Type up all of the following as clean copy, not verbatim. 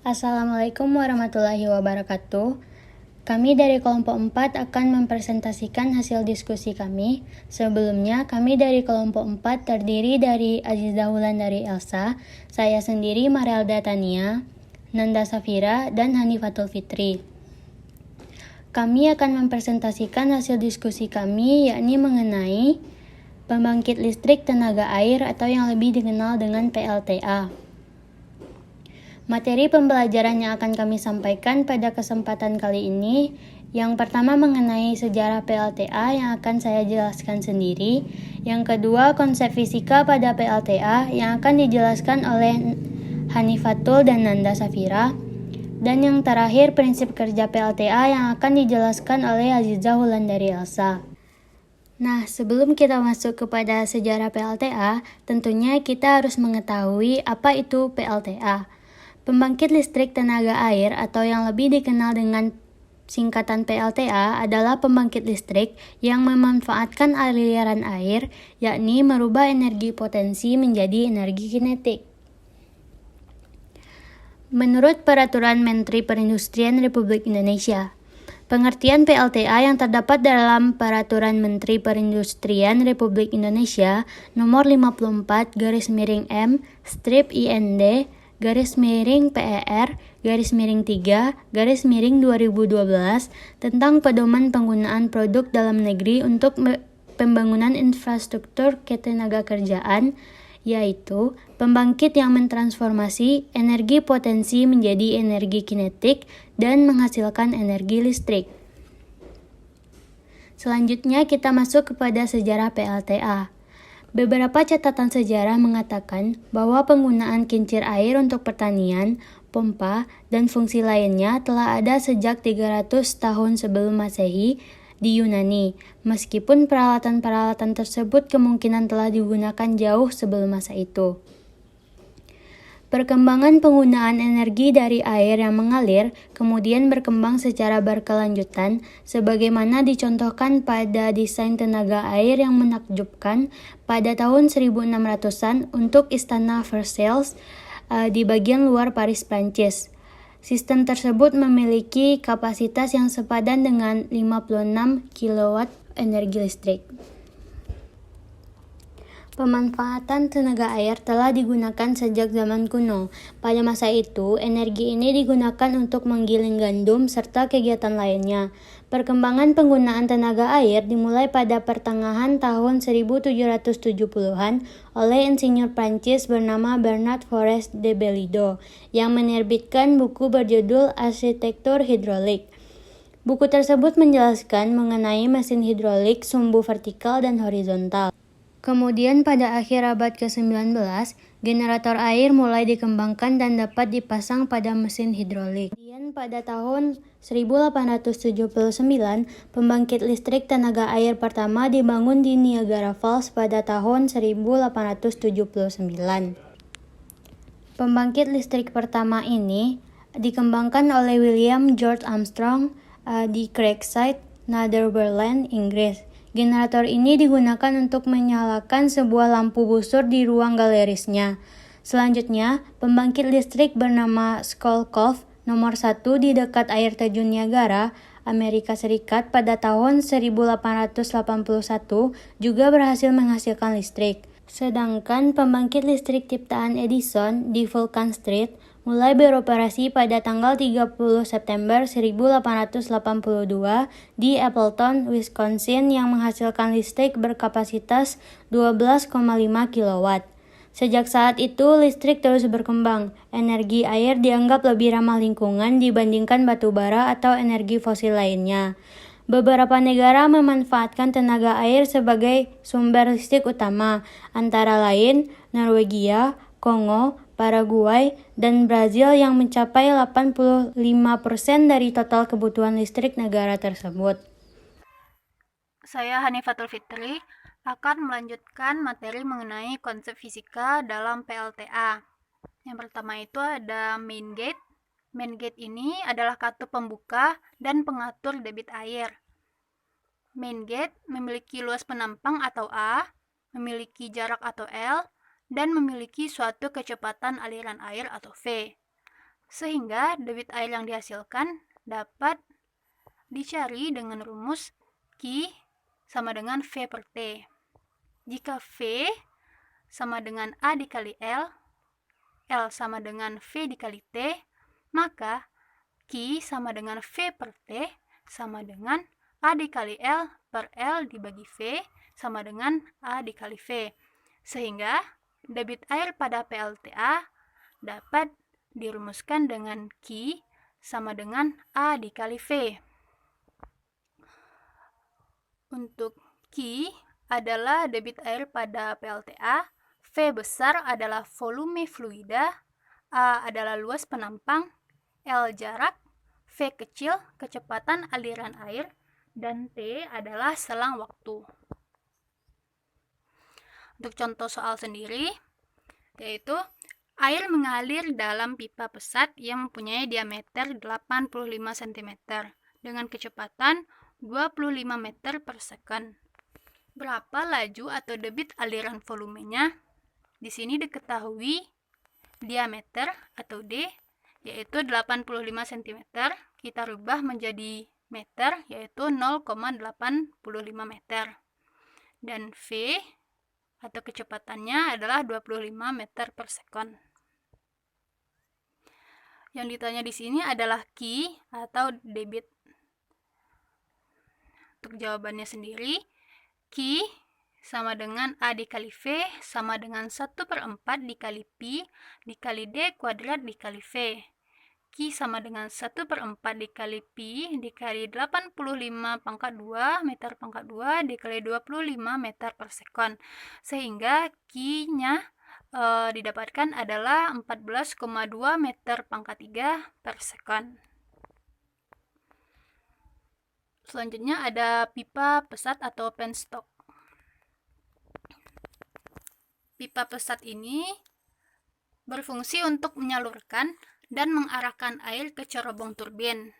Assalamualaikum warahmatullahi wabarakatuh. Kami dari kelompok 4 akan mempresentasikan hasil diskusi kami. Sebelumnya, kami dari kelompok 4 terdiri dari Azizah Wulandari Elsa, saya sendiri Marielda Tania, Nanda Safira, dan Hanifatul Fitri. Kami akan mempresentasikan hasil diskusi kami, yakni mengenai pembangkit listrik tenaga air atau yang lebih dikenal dengan PLTA. Materi pembelajaran yang akan kami sampaikan pada kesempatan kali ini, yang pertama mengenai sejarah PLTA yang akan saya jelaskan sendiri, yang kedua konsep fisika pada PLTA yang akan dijelaskan oleh Hanifatul dan Nanda Safira, dan yang terakhir prinsip kerja PLTA yang akan dijelaskan oleh Azizah Wulandari Elsa. Nah, sebelum kita masuk kepada sejarah PLTA, tentunya kita harus mengetahui apa itu PLTA. Pembangkit listrik tenaga air atau yang lebih dikenal dengan singkatan PLTA adalah pembangkit listrik yang memanfaatkan aliran air, yakni merubah energi potensi menjadi energi kinetik. Menurut Peraturan Menteri Perindustrian Republik Indonesia, pengertian PLTA yang terdapat dalam Peraturan Menteri Perindustrian Republik Indonesia Nomor 54/M/IND /PER/3/2012 tentang pedoman penggunaan produk dalam negeri untuk pembangunan infrastruktur ketenagakerjaan, yaitu pembangkit yang mentransformasi energi potensi menjadi energi kinetik dan menghasilkan energi listrik. Selanjutnya kita masuk kepada sejarah PLTA. Beberapa catatan sejarah mengatakan bahwa penggunaan kincir air untuk pertanian, pompa, dan fungsi lainnya telah ada sejak 300 tahun sebelum Masehi di Yunani, meskipun peralatan-peralatan tersebut kemungkinan telah digunakan jauh sebelum masa itu. Perkembangan penggunaan energi dari air yang mengalir kemudian berkembang secara berkelanjutan sebagaimana dicontohkan pada desain tenaga air yang menakjubkan pada tahun 1600-an untuk Istana Versailles di bagian luar Paris, Prancis. Sistem tersebut memiliki kapasitas yang sepadan dengan 56 kW energi listrik. Pemanfaatan tenaga air telah digunakan sejak zaman kuno. Pada masa itu, energi ini digunakan untuk menggiling gandum serta kegiatan lainnya. Perkembangan penggunaan tenaga air dimulai pada pertengahan tahun 1770-an oleh insinyur Prancis bernama Bernard Forest de Bellido yang menerbitkan buku berjudul Arsitektur Hidrolik. Buku tersebut menjelaskan mengenai mesin hidrolik sumbu vertikal dan horizontal. Kemudian pada akhir abad ke-19, generator air mulai dikembangkan dan dapat dipasang pada mesin hidrolik. Kemudian pada tahun 1879, pembangkit listrik tenaga air pertama dibangun di Niagara Falls pada tahun 1879. Pembangkit listrik pertama ini dikembangkan oleh William George Armstrong di Craigside, Northumberland, Inggris. Generator ini digunakan untuk menyalakan sebuah lampu busur di ruang galerisnya. Selanjutnya, pembangkit listrik bernama Skull Cove nomor 1 di dekat air terjun Niagara, Amerika Serikat pada tahun 1881 juga berhasil menghasilkan listrik. Sedangkan pembangkit listrik ciptaan Edison di Vulcan Street mulai beroperasi pada tanggal 30 September 1882 di Appleton, Wisconsin yang menghasilkan listrik berkapasitas 12,5 kW. Sejak saat itu, listrik terus berkembang. Energi air dianggap lebih ramah lingkungan dibandingkan batu bara atau energi fosil lainnya. Beberapa negara memanfaatkan tenaga air sebagai sumber listrik utama, antara lain Norwegia, Kongo, Paraguay, dan Brazil yang mencapai 85% dari total kebutuhan listrik negara tersebut. Saya Hanifatul Fitri akan melanjutkan materi mengenai konsep fisika dalam PLTA. Yang pertama itu ada main gate. Main gate ini adalah katup pembuka dan pengatur debit air. Main gate memiliki luas penampang atau A, memiliki jarak atau L, dan memiliki suatu kecepatan aliran air atau V. Sehingga debit air yang dihasilkan dapat dicari dengan rumus Q sama dengan V per T. Jika V sama dengan A dikali L, L sama dengan V dikali T, maka Q sama dengan V per T sama dengan A dikali L per L dibagi V sama dengan A dikali V. Sehingga debit air pada PLTA dapat dirumuskan dengan Q sama dengan A dikali V. Untuk Q adalah debit air pada PLTA, V besar adalah volume fluida, A adalah luas penampang, L jarak, V kecil kecepatan aliran air, dan T adalah selang waktu. Untuk contoh soal sendiri, yaitu air mengalir dalam pipa pesat yang mempunyai diameter 85 cm dengan kecepatan 25 meter per second. Berapa laju atau debit aliran volumenya? Di sini diketahui diameter atau D yaitu 85 cm, kita rubah menjadi meter yaitu 0,85 meter. Dan V atau kecepatannya adalah 25 meter per second. Yang ditanya di sini adalah Q atau debit. Untuk jawabannya sendiri, Q sama dengan A dikali V sama dengan 1/4 dikali Pi dikali D kuadrat dikali V. Q sama dengan 1/4 dikali Pi dikali 85 pangkat 2 meter pangkat 2 dikali 25 meter per sekon. Sehingga Q-nya didapatkan adalah 14,2 meter pangkat 3 per sekon. Selanjutnya ada pipa pesat atau penstock. Pipa pesat ini berfungsi untuk menyalurkan dan mengarahkan air ke cerobong turbin.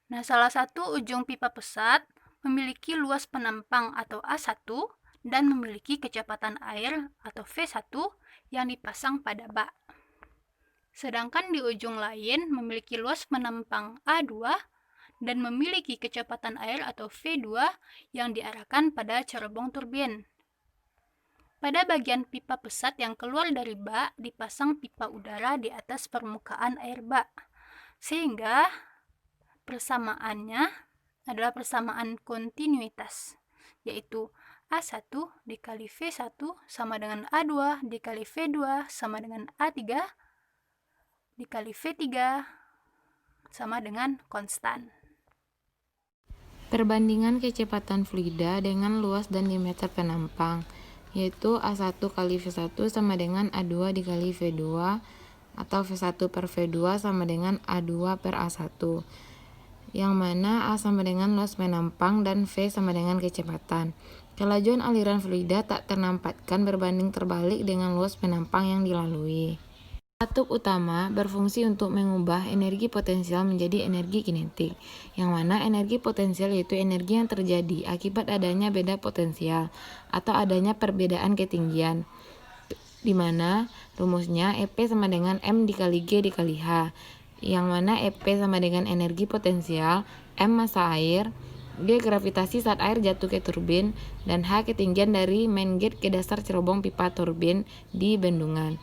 Nah, salah satu ujung pipa pesat memiliki luas penampang atau A1 dan memiliki kecepatan air atau V1 yang dipasang pada bak. Sedangkan di ujung lain memiliki luas penampang A2 dan memiliki kecepatan air atau V2 yang diarahkan pada cerobong turbin. Pada bagian pipa pesat yang keluar dari bak dipasang pipa udara di atas permukaan air bak, sehingga persamaannya adalah persamaan kontinuitas, yaitu A1 dikali V1 sama dengan A2 dikali V2 sama dengan A3 dikali V3 sama dengan konstan. Perbandingan kecepatan fluida dengan luas dan diameter penampang, yaitu A1 kali V1 sama dengan A2 dikali V2 atau V1 per V2 sama dengan A2 per A1, yang mana A sama dengan luas penampang dan V sama dengan kecepatan. Kelajuan aliran fluida tak ternampakkan berbanding terbalik dengan luas penampang yang dilalui. Katup utama berfungsi untuk mengubah energi potensial menjadi energi kinetik, yang mana energi potensial yaitu energi yang terjadi akibat adanya beda potensial atau adanya perbedaan ketinggian, di mana rumusnya EP sama dengan M dikali G dikali H, yang mana EP sama dengan energi potensial, M massa air, G gravitasi saat air jatuh ke turbin, dan H ketinggian dari main gate ke dasar cerobong pipa turbin di bendungan.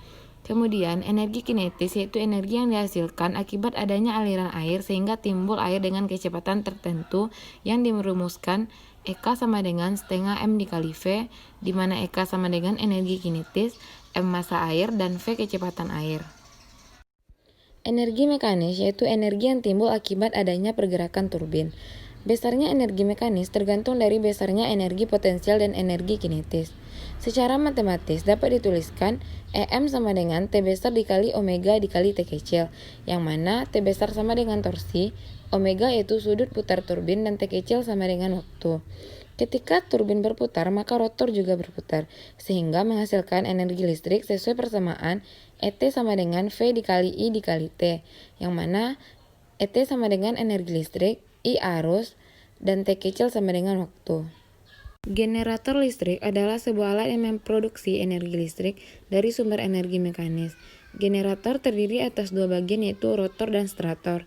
Kemudian, energi kinetis yaitu energi yang dihasilkan akibat adanya aliran air sehingga timbul air dengan kecepatan tertentu yang dirumuskan EK sama dengan setengah M dikali V, di mana EK sama dengan energi kinetis, M massa air, dan V kecepatan air. Energi mekanis yaitu energi yang timbul akibat adanya pergerakan turbin. Besarnya energi mekanis tergantung dari besarnya energi potensial dan energi kinetis. Secara matematis dapat dituliskan EM sama dengan T besar dikali omega dikali T kecil, yang mana T besar sama dengan torsi, omega yaitu sudut putar turbin, dan T kecil sama dengan waktu. Ketika turbin berputar, maka rotor juga berputar, sehingga menghasilkan energi listrik sesuai persamaan ET sama dengan V dikali I dikali T, yang mana ET sama dengan energi listrik, I arus, dan T kecil sama dengan waktu. Generator listrik adalah sebuah alat yang memproduksi energi listrik dari sumber energi mekanis. Generator terdiri atas dua bagian yaitu rotor dan stator.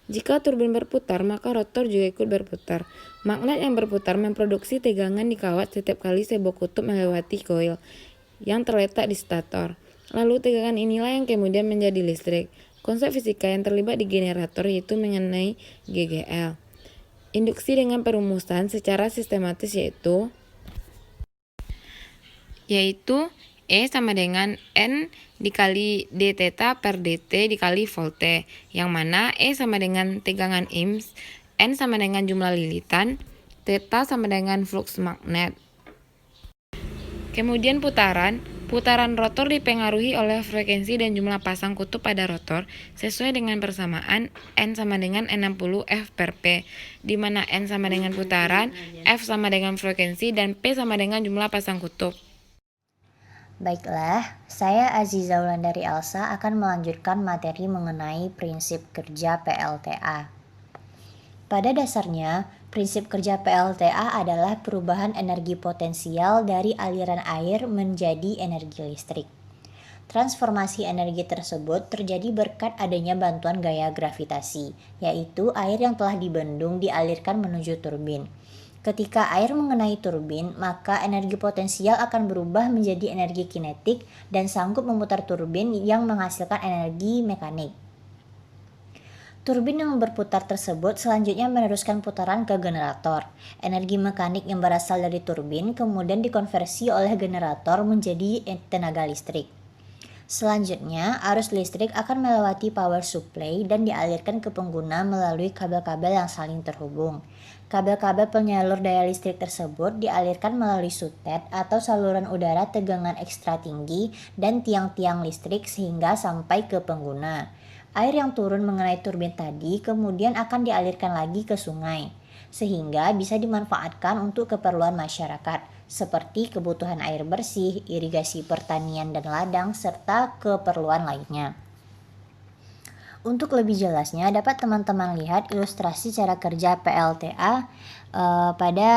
Jika turbin berputar, maka rotor juga ikut berputar. Magnet yang berputar memproduksi tegangan di kawat setiap kali sebok kutub melewati koil yang terletak di stator. Lalu tegangan inilah yang kemudian menjadi listrik. Konsep fisika yang terlibat di generator yaitu mengenai GGL. Induksi dengan perumusan secara sistematis yaitu E sama dengan N dikali d theta per dt dikali volte, yang mana E sama dengan tegangan Ihms, N sama dengan jumlah lilitan, theta sama dengan flux magnet. Kemudian putaran rotor dipengaruhi oleh frekuensi dan jumlah pasang kutub pada rotor sesuai dengan persamaan N sama dengan 60 F per P, di mana N sama dengan putaran, F sama dengan frekuensi, dan P sama dengan jumlah pasang kutub. Baiklah, saya Aziza Wulandari Elsa akan melanjutkan materi mengenai prinsip kerja PLTA. Pada dasarnya, prinsip kerja PLTA adalah perubahan energi potensial dari aliran air menjadi energi listrik. Transformasi energi tersebut terjadi berkat adanya bantuan gaya gravitasi, yaitu air yang telah dibendung dialirkan menuju turbin. Ketika air mengenai turbin, maka energi potensial akan berubah menjadi energi kinetik dan sanggup memutar turbin yang menghasilkan energi mekanik. Turbin yang berputar tersebut selanjutnya meneruskan putaran ke generator. Energi mekanik yang berasal dari turbin kemudian dikonversi oleh generator menjadi tenaga listrik. Selanjutnya, arus listrik akan melewati power supply dan dialirkan ke pengguna melalui kabel-kabel yang saling terhubung. Kabel-kabel penyalur daya listrik tersebut dialirkan melalui sutet atau saluran udara tegangan ekstra tinggi dan tiang-tiang listrik sehingga sampai ke pengguna. Air yang turun mengenai turbin tadi kemudian akan dialirkan lagi ke sungai, sehingga bisa dimanfaatkan untuk keperluan masyarakat, seperti kebutuhan air bersih, irigasi pertanian dan ladang, serta keperluan lainnya. Untuk lebih jelasnya, dapat teman-teman lihat ilustrasi cara kerja PLTA pada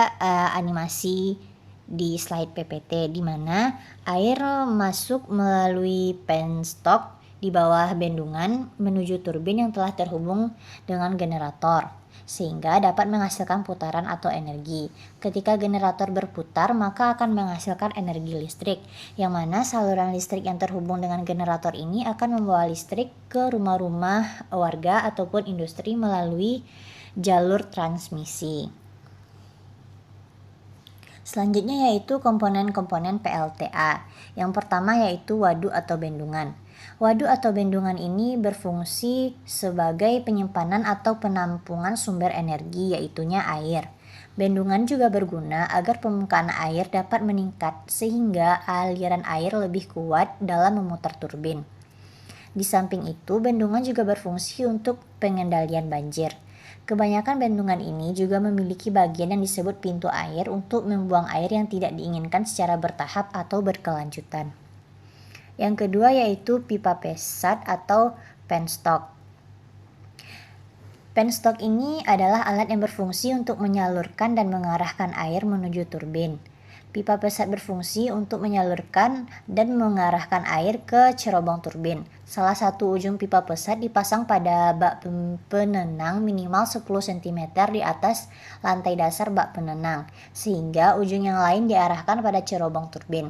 animasi di slide PPT, di mana air masuk melalui penstock di bawah bendungan menuju turbin yang telah terhubung dengan generator, sehingga dapat menghasilkan putaran atau energi. Ketika generator berputar, maka akan menghasilkan energi listrik, yang mana saluran listrik yang terhubung dengan generator ini akan membawa listrik ke rumah-rumah warga ataupun industri melalui jalur transmisi. Selanjutnya yaitu komponen-komponen PLTA. Yang pertama yaitu waduk atau bendungan. Waduk atau bendungan ini berfungsi sebagai penyimpanan atau penampungan sumber energi, yaitunya air. Bendungan juga berguna agar permukaan air dapat meningkat sehingga aliran air lebih kuat dalam memutar turbin. Di samping itu, bendungan juga berfungsi untuk pengendalian banjir. Kebanyakan bendungan ini juga memiliki bagian yang disebut pintu air untuk membuang air yang tidak diinginkan secara bertahap atau berkelanjutan. Yang kedua yaitu pipa pesat atau penstock. Penstock ini adalah alat yang berfungsi untuk menyalurkan dan mengarahkan air menuju turbin. Pipa pesat berfungsi untuk menyalurkan dan mengarahkan air ke cerobong turbin. Salah satu ujung pipa pesat dipasang pada bak penenang minimal 10 cm di atas lantai dasar bak penenang, sehingga ujung yang lain diarahkan pada cerobong turbin.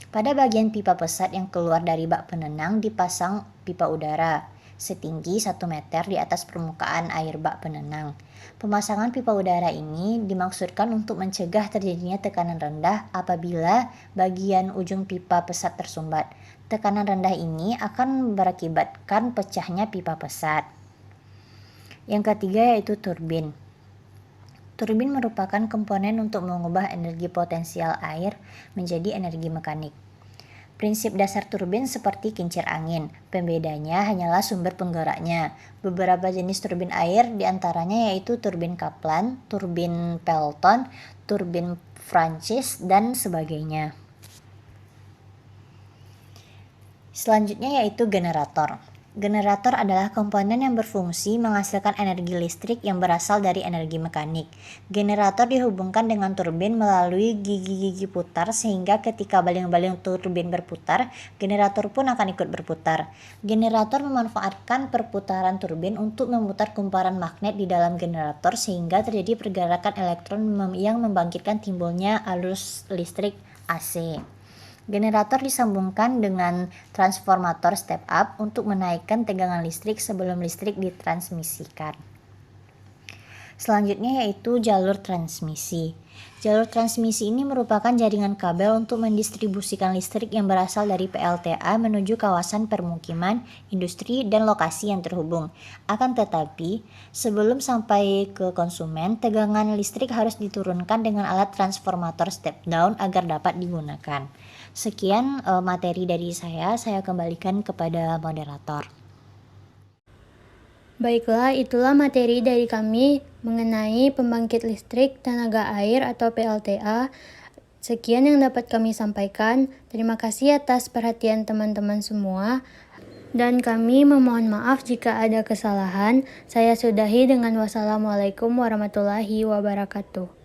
Pada bagian pipa pesat yang keluar dari bak penenang dipasang pipa udara setinggi 1 meter di atas permukaan air bak penenang. Pemasangan pipa udara ini dimaksudkan untuk mencegah terjadinya tekanan rendah apabila bagian ujung pipa pesat tersumbat. Tekanan rendah ini akan berakibatkan pecahnya pipa pesat. Yang ketiga yaitu turbin. Turbin merupakan komponen untuk mengubah energi potensial air menjadi energi mekanik. Prinsip dasar turbin seperti kincir angin, pembedanya hanyalah sumber penggeraknya. Beberapa jenis turbin air diantaranya yaitu turbin Kaplan, turbin Pelton, turbin Francis, dan sebagainya. Selanjutnya yaitu generator. Generator adalah komponen yang berfungsi menghasilkan energi listrik yang berasal dari energi mekanik. Generator dihubungkan dengan turbin melalui gigi-gigi putar sehingga ketika baling-baling turbin berputar, generator pun akan ikut berputar. Generator memanfaatkan perputaran turbin untuk memutar kumparan magnet di dalam generator sehingga terjadi pergerakan elektron yang membangkitkan timbulnya arus listrik AC. Generator disambungkan dengan transformator step up untuk menaikkan tegangan listrik sebelum listrik ditransmisikan. Selanjutnya yaitu jalur transmisi. Jalur transmisi ini merupakan jaringan kabel untuk mendistribusikan listrik yang berasal dari PLTA menuju kawasan permukiman, industri, dan lokasi yang terhubung. Akan tetapi, sebelum sampai ke konsumen, tegangan listrik harus diturunkan dengan alat transformator step down agar dapat digunakan. Sekian materi dari saya kembalikan kepada moderator. Baiklah, itulah materi dari kami mengenai pembangkit listrik tenaga air atau PLTA. Sekian yang dapat kami sampaikan. Terima kasih atas perhatian teman-teman semua. Dan kami memohon maaf jika ada kesalahan. Saya sudahi dengan wassalamualaikum warahmatullahi wabarakatuh.